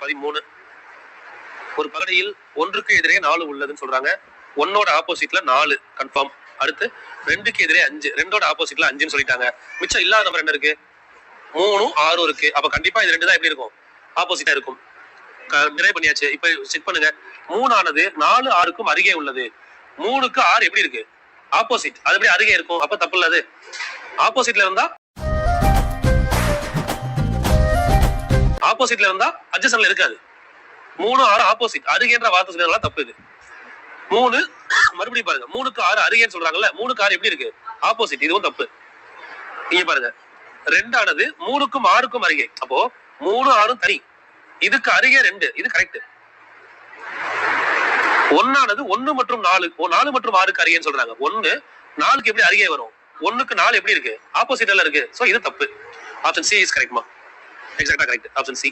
13. ஒரு பகடையில் 1க்கு எதிரே 4 உள்ளதுன்னு சொல்றாங்க. 1ஓட ஆப்போசிட்ல 4 கன்ஃபார்ம். அடுத்து 2க்கு எதிரே 5, 2ஓட ஆப்போசிட்ல 5ன்னு சொல்லிட்டாங்க. மிச்சம் இல்லாத நம்பர் என்ன இருக்கு? 3ம் 6ம் இருக்கு. அப்ப கண்டிப்பா இது 2 தான் எப்படி இருக்கும்? ஆப்போசிட்டா இருக்கும். நிறைய பண்ணியாச்சு. இப்ப செக் பண்ணுங்க. 3 ஆனது 4 6க்கும் அருகே உள்ளது. 3க்கு 6 எப்படி இருக்கு? ஆப்போசிட். அது எப்படி அருகே இருக்கும்? அப்ப தப்பு இல்லது. ஆப்போசிட்ல இருந்தா அட்ஜசன்ட்ல இருக்காது. 3 6 ஆப்போசிட். அருகேன்ற வார்த்தை சொல்றதுனால தப்பு இது. 3 மறுபடியும் பாருங்க. 3க்கு 6 அருகேன்னு சொல்றாங்கல்ல. 3க்கு 6 எப்படி இருக்கு? ஆப்போசிட். இதுவும் தப்பு. இங்க பாருங்க. 2 ஆனது 3க்கும் 6க்கும் அருகே. அப்போ 3 6ம் தனி. இதுக்கு அருகே 2. இது கரெக்ட். 1 ஆனது 1 மற்றும் 4 மற்றும் 6க்கு அருகேன்னு சொல்றாங்க. 1 4க்கு எப்படி அருகே வரும்? 1க்கு 4 எப்படி இருக்கு? ஆப்போசிட்ல இருக்கு. சோ இது தப்பு. ஆப்ஷன் சி இஸ் கரெக்ட்மா. எக்ஸாக்ட்டா கரெக்ட். Option C.